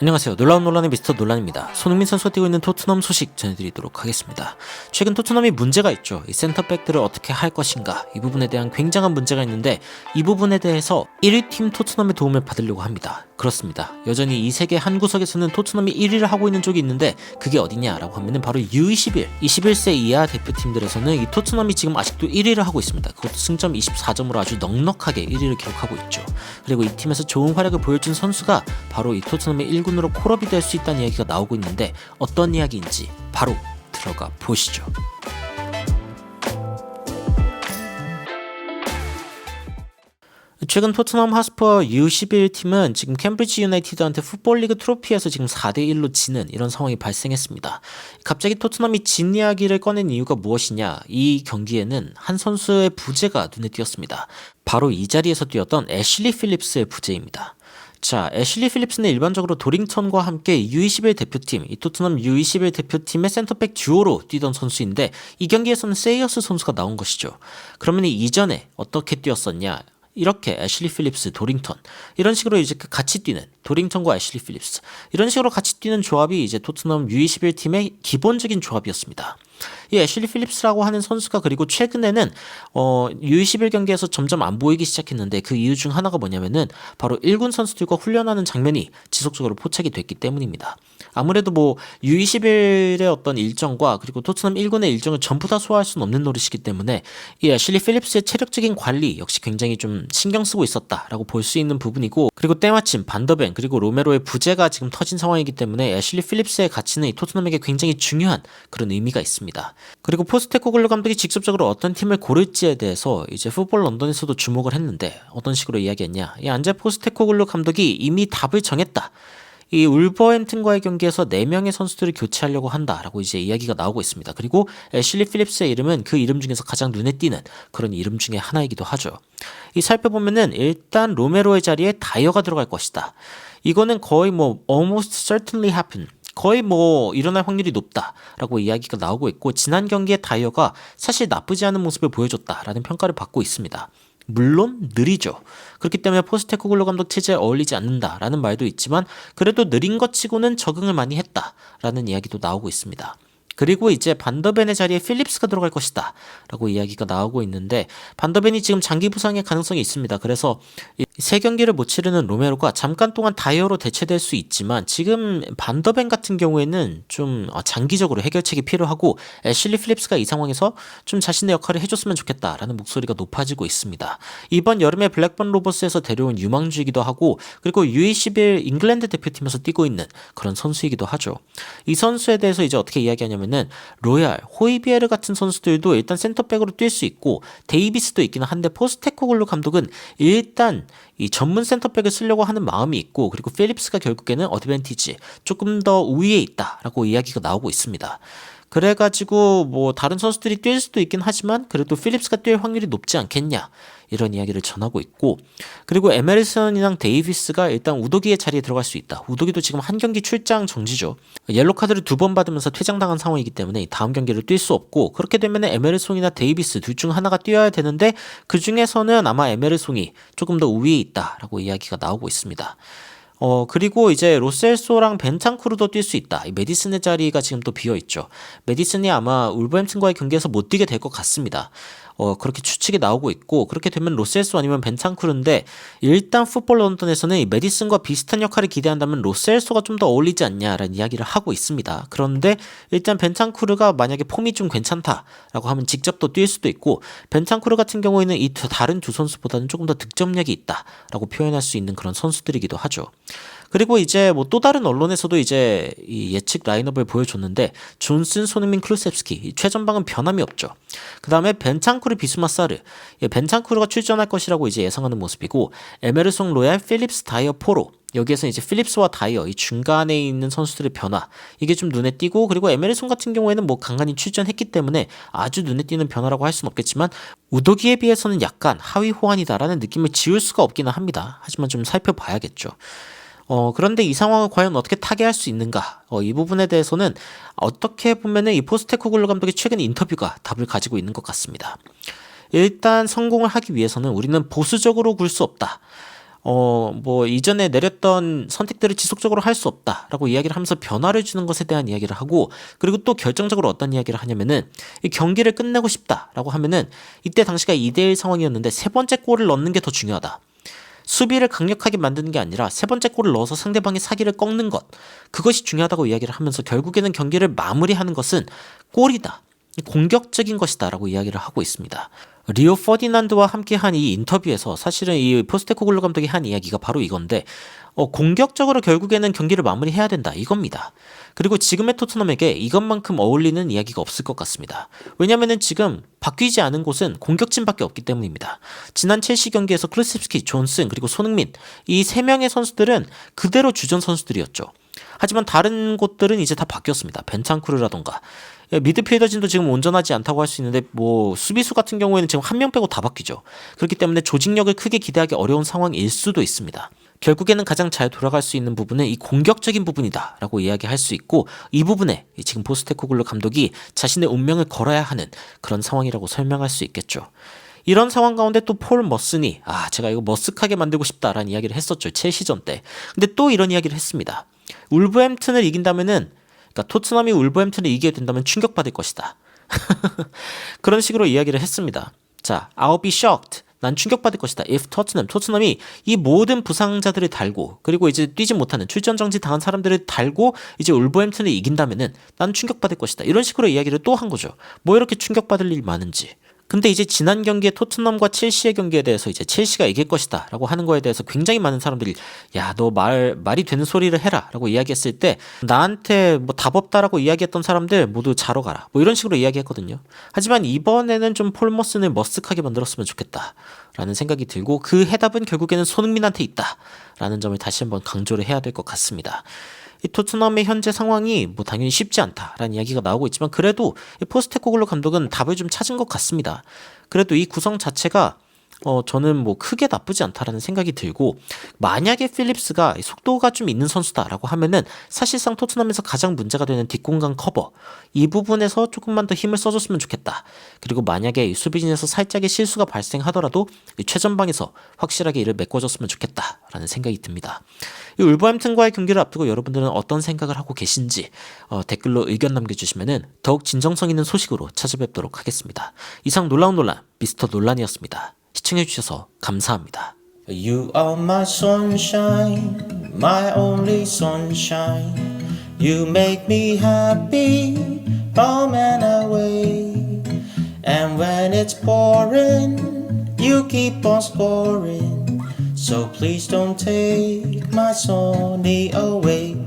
안녕하세요. 놀라운 논란의 미스터 논란입니다. 손흥민 선수가 뛰고 있는 토트넘 소식 전해드리도록 하겠습니다. 최근 토트넘이 문제가 있죠. 이 센터백들을 어떻게 할 것인가, 이 부분에 대한 굉장한 문제가 있는데, 이 부분에 대해서 1위 팀 토트넘의 도움을 받으려고 합니다. 그렇습니다. 여전히 이 세계 한 구석에서는 토트넘이 1위를 하고 있는 쪽이 있는데, 그게 어디냐라고 하면은 바로 U21, 21세 이하 대표팀들에서는 이 토트넘이 지금 아직도 1위를 하고 있습니다. 그것도 승점 24점으로 아주 넉넉하게 1위를 기록하고 있죠. 그리고 이 팀에서 좋은 활약을 보여준 선수가 바로 이 토트넘의 1군으로 콜업이 될 수 있다는 이야기가 나오고 있는데, 어떤 이야기인지 바로 들어가 보시죠. 최근 토트넘 하스퍼 U11 팀은 지금 캠브리지 유나이티드한테 풋볼리그 트로피에서 지금 4대1로 지는 이런 상황이 발생했습니다. 갑자기 토트넘이 진 이야기를 꺼낸 이유가 무엇이냐, 이 경기에는 한 선수의 부재가 눈에 띄었습니다. 바로 이 자리에서 뛰었던 애슐리 필립스의 부재입니다. 자, 애슐리 필립스는 일반적으로 도링턴과 함께 U21 대표팀, 이 토트넘 U21 대표팀의 센터백 듀오로 뛰던 선수인데, 이 경기에서는 세이어스 선수가 나온 것이죠. 그러면 이전에 어떻게 뛰었었냐? 이렇게 애슐리 필립스, 도링턴, 이런 식으로 이제 같이 뛰는, 도링턴과 애슐리 필립스, 이런 식으로 같이 뛰는 조합이 이제 토트넘 U21 팀의 기본적인 조합이었습니다. 이 애슐리 필립스라고 하는 선수가 그리고 최근에는 U21 경기에서 점점 안 보이기 시작했는데, 그 이유 중 하나가 뭐냐면은 바로 1군 선수들과 훈련하는 장면이 지속적으로 포착이 됐기 때문입니다. 아무래도 뭐 U21의 어떤 일정과 그리고 토트넘 1군의 일정을 전부 다 소화할 수는 없는 노릇이기 때문에 이 애슐리 필립스의 체력적인 관리 역시 굉장히 좀 신경 쓰고 있었다라고 볼 수 있는 부분이고, 그리고 때마침 반더벤 그리고 로메로의 부재가 지금 터진 상황이기 때문에 애슐리 필립스의 가치는 이 토트넘에게 굉장히 중요한 그런 의미가 있습니다. 그리고 포스테코글루 감독이 직접적으로 어떤 팀을 고를지에 대해서 이제 풋볼 런던에서도 주목을 했는데, 어떤 식으로 이야기했냐, 이 안제 포스테코글루 감독이 이미 답을 정했다. 이 울버햄튼과의 경기에서 4명의 선수들을 교체하려고 한다라고 이제 이야기가 나오고 있습니다. 그리고 애슐리 필립스의 이름은 그 이름 중에서 가장 눈에 띄는 그런 이름 중에 하나이기도 하죠. 이 살펴보면은 일단 로메로의 자리에 다이어가 들어갈 것이다. 이거는 거의 뭐 almost certainly happen, 거의 뭐 일어날 확률이 높다라고 이야기가 나오고 있고, 지난 경기에 다이어가 사실 나쁘지 않은 모습을 보여줬다라는 평가를 받고 있습니다. 물론 느리죠. 그렇기 때문에 포스테코글루 감독 체제에 어울리지 않는다라는 말도 있지만, 그래도 느린 것 치고는 적응을 많이 했다라는 이야기도 나오고 있습니다. 그리고 이제 반더벤의 자리에 필립스가 들어갈 것이다 라고 이야기가 나오고 있는데, 반더벤이 지금 장기 부상의 가능성이 있습니다. 그래서 세 경기를 못 치르는 로메로가 잠깐 동안 다이어로 대체될 수 있지만, 지금 반더벤 같은 경우에는 좀 장기적으로 해결책이 필요하고, 애슐리 필립스가 이 상황에서 좀 자신의 역할을 해줬으면 좋겠다라는 목소리가 높아지고 있습니다. 이번 여름에 블랙번 로버스에서 데려온 유망주이기도 하고, 그리고 U21 잉글랜드 대표팀에서 뛰고 있는 그런 선수이기도 하죠. 이 선수에 대해서 이제 어떻게 이야기하냐면, 로얄, 호이비에르 같은 선수들도 일단 센터백으로 뛸 수 있고, 데이비스도 있기는 한데, 포스테코글루 감독은 일단 이 전문 센터백을 쓰려고 하는 마음이 있고, 그리고 필립스가 결국에는 어드밴티지, 조금 더 우위에 있다라고 이야기가 나오고 있습니다. 그래가지고 뭐 다른 선수들이 뛸 수도 있긴 하지만, 그래도 필립스가 뛸 확률이 높지 않겠냐, 이런 이야기를 전하고 있고, 그리고 에메르슨이랑 데이비스가 일단 우도기의 자리에 들어갈 수 있다. 우도기도 지금 한 경기 출장 정지죠. 옐로 카드를 2번 받으면서 퇴장당한 상황이기 때문에 다음 경기를 뛸 수 없고, 그렇게 되면 에메르송이나 데이비스 둘 중 하나가 뛰어야 되는데, 그 중에서는 아마 에메르송이 조금 더 우위에 있다라고 이야기가 나오고 있습니다. 그리고 이제 로셀소랑 벤탄쿠르도 뛸 수 있다. 이 메디슨의 자리가 지금 또 비어있죠. 메디슨이 아마 울버햄튼과의 경기에서 못 뛰게 될 것 같습니다. 그렇게 추측이 나오고 있고, 그렇게 되면 로셀소 아니면 벤탄쿠르인데, 일단 풋볼 런던에서는 이 메디슨과 비슷한 역할을 기대한다면 로셀소가 좀 더 어울리지 않냐라는 이야기를 하고 있습니다. 그런데 일단 벤탄쿠르가 만약에 폼이 좀 괜찮다라고 하면 직접 또 뛸 수도 있고, 벤탄쿠르 같은 경우에는 이 다른 두 선수보다는 조금 더 득점력이 있다라고 표현할 수 있는 그런 선수들이기도 하죠. 그리고 이제 뭐 또 다른 언론에서도 이제 이 예측 라인업을 보여줬는데, 존슨, 손흥민, 클루셉스키, 최전방은 변함이 없죠. 그 다음에 벤탄쿠르, 비스마사르, 벤탄쿠르가 출전할 것이라고 이제 예상하는 모습이고, 에메르송, 로얄, 필립스, 다이어, 포로, 여기에서 이제 필립스와 다이어, 이 중간에 있는 선수들의 변화, 이게 좀 눈에 띄고, 그리고 에메르송 같은 경우에는 뭐 간간히 출전했기 때문에 아주 눈에 띄는 변화라고 할 수는 없겠지만, 우도기에 비해서는 약간 하위 호환이다라는 느낌을 지울 수가 없기는 합니다. 하지만 좀 살펴봐야겠죠. 그런데 이 상황을 과연 어떻게 타개할 수 있는가? 이 부분에 대해서는 어떻게 보면은 이 포스테코글루 감독의 최근 인터뷰가 답을 가지고 있는 것 같습니다. 일단 성공을 하기 위해서는 우리는 보수적으로 굴 수 없다. 뭐 이전에 내렸던 선택들을 지속적으로 할 수 없다라고 이야기를 하면서 변화를 주는 것에 대한 이야기를 하고, 그리고 또 결정적으로 어떤 이야기를 하냐면은 이 경기를 끝내고 싶다라고 하면은 이때 당시가 2대1 상황이었는데 세 번째 골을 넣는 게 더 중요하다. 수비를 강력하게 만드는 게 아니라 세 번째 골을 넣어서 상대방의 사기를 꺾는 것, 그것이 중요하다고 이야기를 하면서 결국에는 경기를 마무리하는 것은 골이다, 공격적인 것이다 라고 이야기를 하고 있습니다. 리오 퍼디난드와 함께한 이 인터뷰에서 사실은 이 포스테코글루 감독이 한 이야기가 바로 이건데, 공격적으로 결국에는 경기를 마무리해야 된다 이겁니다. 그리고 지금의 토트넘에게 이것만큼 어울리는 이야기가 없을 것 같습니다. 왜냐면은 지금 바뀌지 않은 곳은 공격진밖에 없기 때문입니다. 지난 첼시 경기에서 클루셉스키, 존슨, 그리고 손흥민, 이 세 명의 선수들은 그대로 주전 선수들이었죠. 하지만 다른 곳들은 이제 다 바뀌었습니다. 벤탄쿠르라던가 미드필더진도 지금 온전하지 않다고 할 수 있는데, 뭐 수비수 같은 경우에는 지금 한 명 빼고 다 바뀌죠. 그렇기 때문에 조직력을 크게 기대하기 어려운 상황일 수도 있습니다. 결국에는 가장 잘 돌아갈 수 있는 부분은 이 공격적인 부분이다 라고 이야기할 수 있고, 이 부분에 지금 포스테코글루 감독이 자신의 운명을 걸어야 하는 그런 상황이라고 설명할 수 있겠죠. 이런 상황 가운데 또 폴 머슨이 제가 이거 머쓱하게 만들고 싶다라는 이야기를 했었죠, 첼시전 때. 근데 또 이런 이야기를 했습니다. 울버햄튼을 이긴다면은, 그러니까 토트넘이 울버햄튼을 이기게 된다면 충격받을 것이다. 그런 식으로 이야기를 했습니다. 자, I'll be shocked. 난 충격받을 것이다. If 토트넘이 이 모든 부상자들을 달고, 그리고 이제 뛰지 못하는 출전 정지 당한 사람들을 달고 이제 울버햄튼을 이긴다면은 난 충격받을 것이다. 이런 식으로 이야기를 또 한 거죠. 뭐 이렇게 충격받을 일이 많은지. 근데 이제 지난 경기에 토트넘과 첼시의 경기에 대해서 이제 첼시가 이길 것이다 라고 하는 거에 대해서 굉장히 많은 사람들이, 야, 너 말이 되는 소리를 해라 라고 이야기했을 때, 나한테 뭐 답 없다라고 이야기했던 사람들 모두 자러 가라, 뭐 이런 식으로 이야기했거든요. 하지만 이번에는 좀 폴 머슨을 머쓱하게 만들었으면 좋겠다 라는 생각이 들고, 그 해답은 결국에는 손흥민한테 있다 라는 점을 다시 한번 강조를 해야 될 것 같습니다. 이 토트넘의 현재 상황이 뭐 당연히 쉽지 않다라는 이야기가 나오고 있지만, 그래도 포스테코글루 감독은 답을 좀 찾은 것 같습니다. 그래도 이 구성 자체가 저는 뭐 크게 나쁘지 않다라는 생각이 들고, 만약에 필립스가 속도가 좀 있는 선수다라고 하면은 사실상 토트넘에서 가장 문제가 되는 뒷공간 커버, 이 부분에서 조금만 더 힘을 써줬으면 좋겠다. 그리고 만약에 수비진에서 살짝의 실수가 발생하더라도 최전방에서 확실하게 이를 메꿔줬으면 좋겠다라는 생각이 듭니다. 이 울버햄튼과의 경기를 앞두고 여러분들은 어떤 생각을 하고 계신지 댓글로 의견 남겨주시면은 더욱 진정성 있는 소식으로 찾아뵙도록 하겠습니다. 이상 놀라운 논란 미스터 논란이었습니다. 시청해주셔서 감사합니다. You are my sunshine, my only sunshine. You make me happy, home and away. And when it's pouring, you keep on scoring. So please don't take my sunny away.